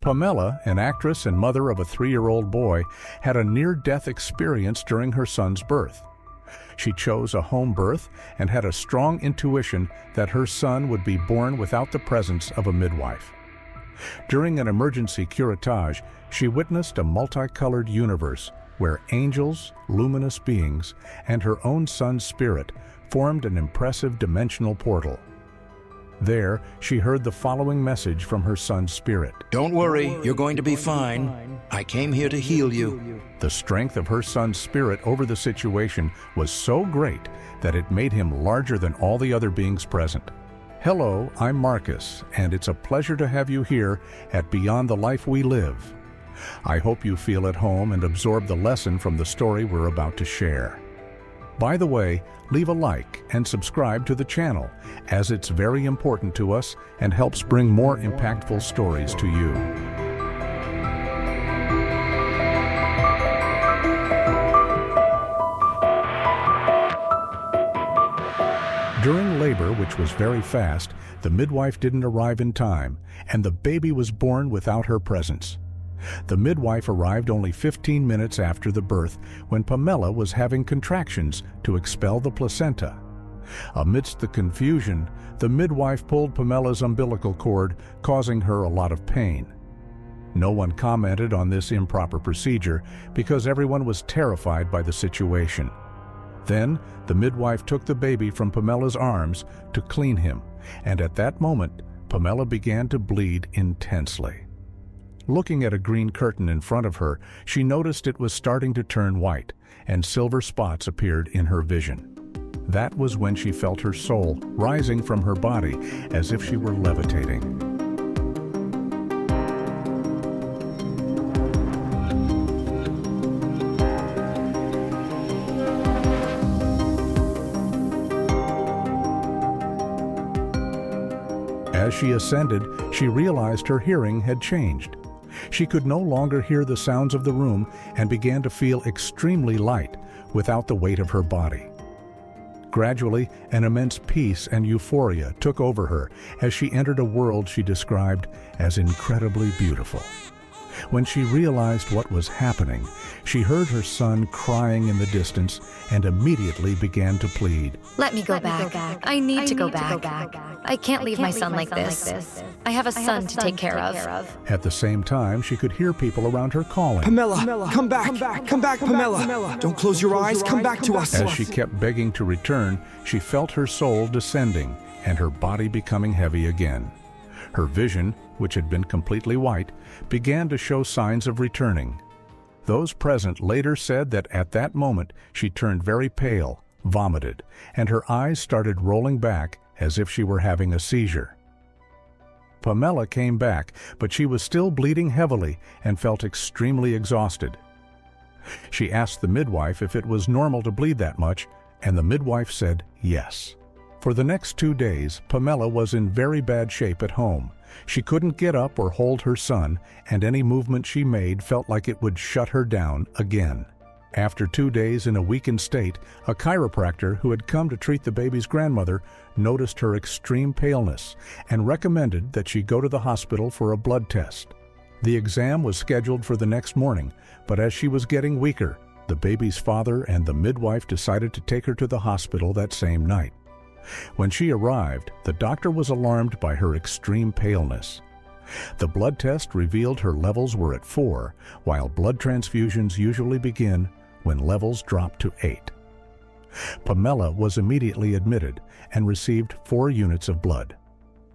Pamella, an actress and mother of a 3-year-old boy, had a near-death experience during her son's birth. She chose a home birth and had a strong intuition that her son would be born without the presence of a midwife. During an emergency curettage, she witnessed a multicolored universe where angels, luminous beings, and her own son's spirit formed an impressive dimensional portal. There, she heard the following message from her son's spirit. "Don't worry, you're going to be fine. I came here to heal you." The strength of her son's spirit over the situation was so great that it made him larger than all the other beings present. Hello, I'm Marcus, and it's a pleasure to have you here at Beyond the Life We Live. I hope you feel at home and absorb the lesson from the story we're about to share. By the way, leave a like and subscribe to the channel, as it's very important to us and helps bring more impactful stories to you. During labor, which was very fast, the midwife didn't arrive in time, and the baby was born without her presence. The midwife arrived only 15 minutes after the birth, when Pamella was having contractions to expel the placenta. Amidst the confusion, the midwife pulled Pamella's umbilical cord, causing her a lot of pain. No one commented on this improper procedure because everyone was terrified by the situation. Then, the midwife took the baby from Pamella's arms to clean him, and at that moment, Pamella began to bleed intensely. Looking at a green curtain in front of her, she noticed it was starting to turn white, and silver spots appeared in her vision. That was when she felt her soul rising from her body as if she were levitating. As she ascended, she realized her hearing had changed. She could no longer hear the sounds of the room and began to feel extremely light without the weight of her body. Gradually, an immense peace and euphoria took over her as she entered a world she described as incredibly beautiful. When she realized what was happening, she heard her son crying in the distance and immediately began to plead. Let me go back. I need to go back. I can't leave my son like this. I have a son to take care of. At the same time, she could hear people around her calling. Pamella, come back, Pamella. Don't close your eyes, come back to us. As she kept begging to return, she felt her soul descending and her body becoming heavy again. Her vision, which had been completely white, began to show signs of returning. Those present later said that at that moment she turned very pale, vomited, and her eyes started rolling back as if she were having a seizure. Pamella came back, but she was still bleeding heavily and felt extremely exhausted. She asked the midwife if it was normal to bleed that much, and the midwife said yes. For the next 2 days, Pamella was in very bad shape at home. She couldn't get up or hold her son, and any movement she made felt like it would shut her down again. After 2 days in a weakened state, a chiropractor who had come to treat the baby's grandmother noticed her extreme paleness and recommended that she go to the hospital for a blood test. The exam was scheduled for the next morning, but as she was getting weaker, the baby's father and the midwife decided to take her to the hospital that same night. When she arrived, the doctor was alarmed by her extreme paleness. The blood test revealed her levels were at 4, while blood transfusions usually begin when levels drop to 8. Pamella was immediately admitted and received 4 units of blood.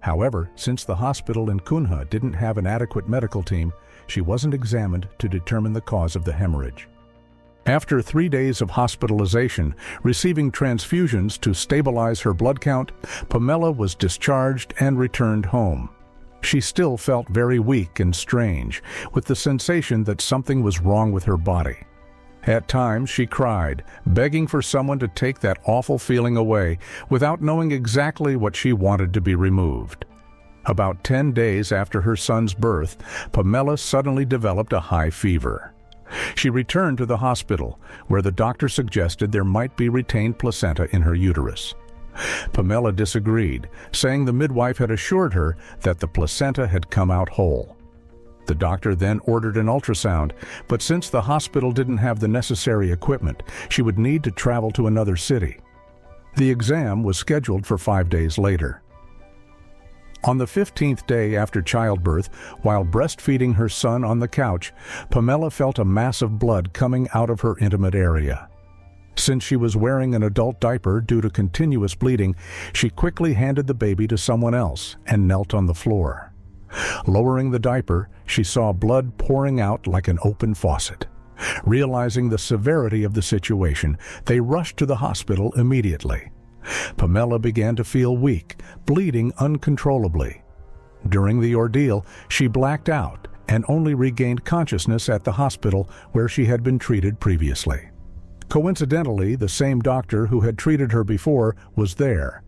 However, since the hospital in Cunha didn't have an adequate medical team, she wasn't examined to determine the cause of the hemorrhage. After 3 days of hospitalization, receiving transfusions to stabilize her blood count, Pamella was discharged and returned home. She still felt very weak and strange, with the sensation that something was wrong with her body. At times she cried, begging for someone to take that awful feeling away, without knowing exactly what she wanted to be removed. About 10 days after her son's birth, Pamella suddenly developed a high fever. She returned to the hospital, where the doctor suggested there might be retained placenta in her uterus. Pamella disagreed, saying the midwife had assured her that the placenta had come out whole. The doctor then ordered an ultrasound, but since the hospital didn't have the necessary equipment, she would need to travel to another city. The exam was scheduled for 5 days later. On the 15th day after childbirth, while breastfeeding her son on the couch, Pamella felt a mass of blood coming out of her intimate area. Since she was wearing an adult diaper due to continuous bleeding, she quickly handed the baby to someone else and knelt on the floor. Lowering the diaper, she saw blood pouring out like an open faucet. Realizing the severity of the situation, they rushed to the hospital immediately. Pamella began to feel weak, bleeding uncontrollably. During the ordeal, she blacked out and only regained consciousness at the hospital where she had been treated previously. Coincidentally, the same doctor who had treated her before was there.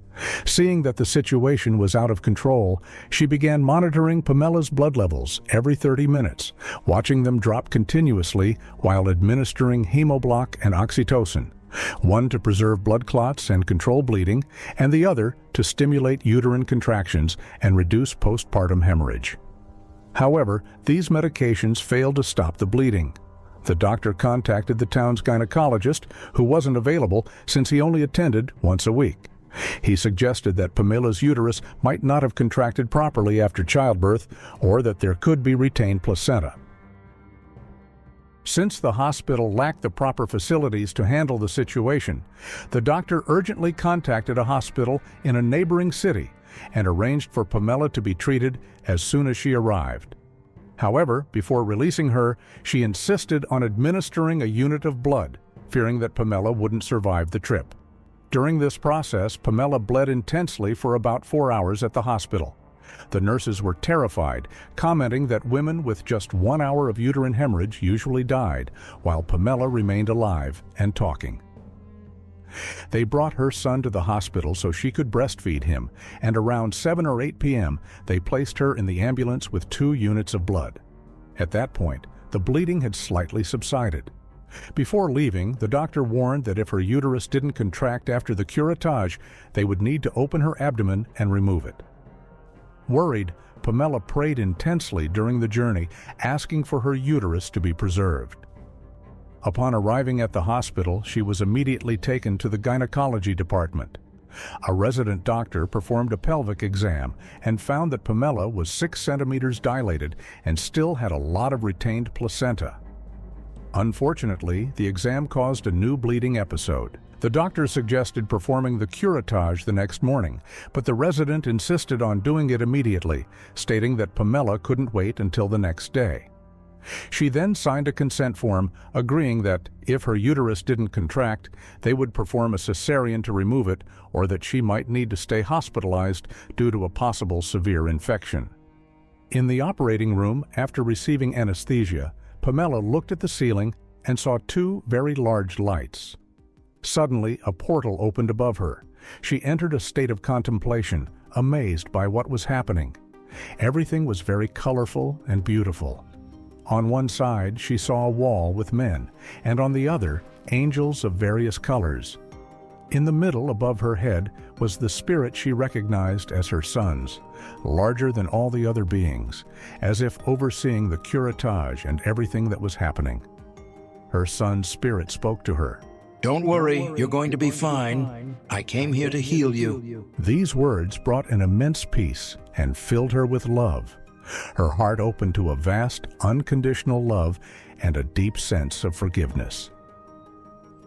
Seeing that the situation was out of control, she began monitoring Pamella's blood levels every 30 minutes, watching them drop continuously while administering hemoblock and oxytocin, one to preserve blood clots and control bleeding, and the other to stimulate uterine contractions and reduce postpartum hemorrhage. However, these medications failed to stop the bleeding. The doctor contacted the town's gynecologist, who wasn't available since he only attended once a week. He suggested that Pamella's uterus might not have contracted properly after childbirth, or that there could be retained placenta. Since the hospital lacked the proper facilities to handle the situation, the doctor urgently contacted a hospital in a neighboring city and arranged for Pamella to be treated as soon as she arrived. However, before releasing her, she insisted on administering a unit of blood, fearing that Pamella wouldn't survive the trip. During this process, Pamella bled intensely for about 4 hours at the hospital. The nurses were terrified, commenting that women with just 1 hour of uterine hemorrhage usually died, while Pamella remained alive and talking. They brought her son to the hospital so she could breastfeed him, and around 7 or 8 p.m., they placed her in the ambulance with 2 units of blood. At that point, the bleeding had slightly subsided. Before leaving, the doctor warned that if her uterus didn't contract after the curettage, they would need to open her abdomen and remove it. Worried, Pamella prayed intensely during the journey, asking for her uterus to be preserved. Upon arriving at the hospital, she was immediately taken to the gynecology department. A resident doctor performed a pelvic exam and found that Pamella was 6 centimeters dilated and still had a lot of retained placenta. Unfortunately, the exam caused a new bleeding episode. The doctor suggested performing the curettage the next morning, but the resident insisted on doing it immediately, stating that Pamella couldn't wait until the next day. She then signed a consent form agreeing that if her uterus didn't contract, they would perform a cesarean to remove it, or that she might need to stay hospitalized due to a possible severe infection. In the operating room, after receiving anesthesia, Pamella looked at the ceiling and saw 2 very large lights. Suddenly, a portal opened above her. She entered a state of contemplation, amazed by what was happening. Everything was very colorful and beautiful. On one side, she saw a wall with men, and on the other, angels of various colors. In the middle, above her head, was the spirit she recognized as her son's, larger than all the other beings, as if overseeing the curettage and everything that was happening. Her son's spirit spoke to her. Don't worry, you're going to be fine. I came here to heal you. These words brought an immense peace and filled her with love. Her heart opened to a vast, unconditional love and a deep sense of forgiveness.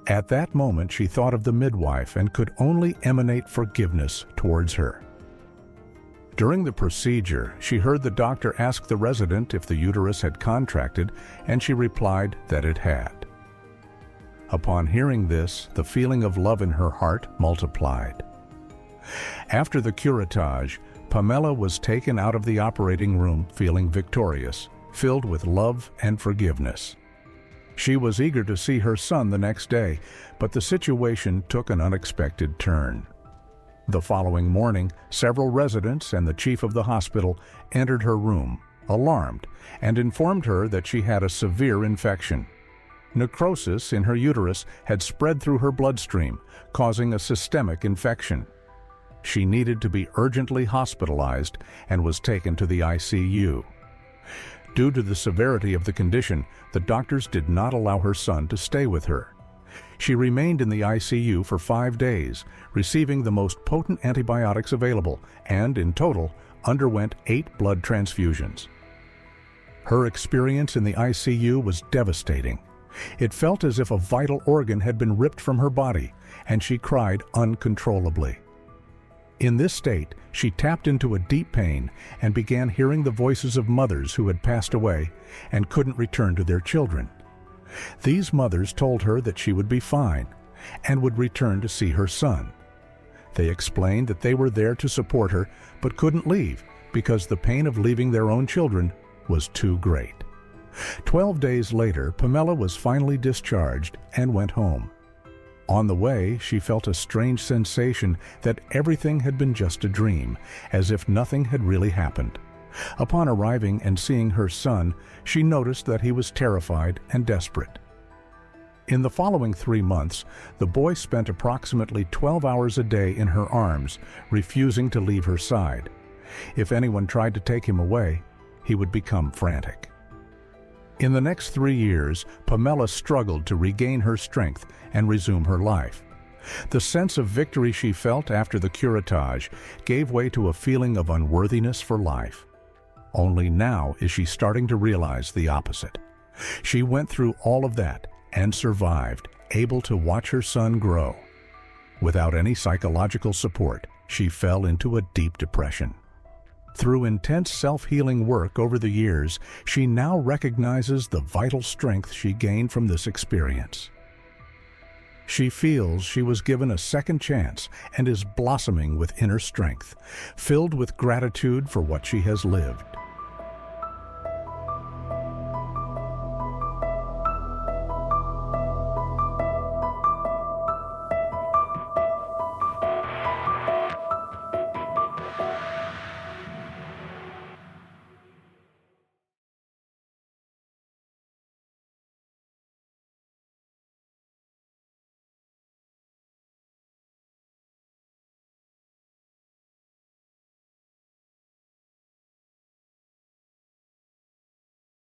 At that moment, she thought of the midwife and could only emanate forgiveness towards her. During the procedure, she heard the doctor ask the resident if the uterus had contracted, and she replied that it had. Upon hearing this, the feeling of love in her heart multiplied. After the curettage, Pamella was taken out of the operating room feeling victorious, filled with love and forgiveness. She was eager to see her son the next day, but the situation took an unexpected turn. The following morning, several residents and the chief of the hospital entered her room, alarmed, and informed her that she had a severe infection. Necrosis in her uterus had spread through her bloodstream, causing a systemic infection. She needed to be urgently hospitalized and was taken to the ICU. Due to the severity of the condition, the doctors did not allow her son to stay with her. She remained in the ICU for 5 days, receiving the most potent antibiotics available, and in total, underwent 8 blood transfusions. Her experience in the ICU was devastating. It felt as if a vital organ had been ripped from her body, and she cried uncontrollably. In this state, she tapped into a deep pain and began hearing the voices of mothers who had passed away and couldn't return to their children. These mothers told her that she would be fine and would return to see her son. They explained that they were there to support her but couldn't leave because the pain of leaving their own children was too great. 12 days later, Pamella was finally discharged and went home. On the way, she felt a strange sensation that everything had been just a dream, as if nothing had really happened. Upon arriving and seeing her son, she noticed that he was terrified and desperate. In the following 3 months, the boy spent approximately 12 hours a day in her arms, refusing to leave her side. If anyone tried to take him away, he would become frantic. In the next 3 years, Pamella struggled to regain her strength and resume her life. The sense of victory she felt after the curettage gave way to a feeling of unworthiness for life. Only now is she starting to realize the opposite. She went through all of that and survived, able to watch her son grow. Without any psychological support, she fell into a deep depression. Through intense self-healing work over the years, she now recognizes the vital strength she gained from this experience. She feels she was given a second chance and is blossoming with inner strength, filled with gratitude for what she has lived.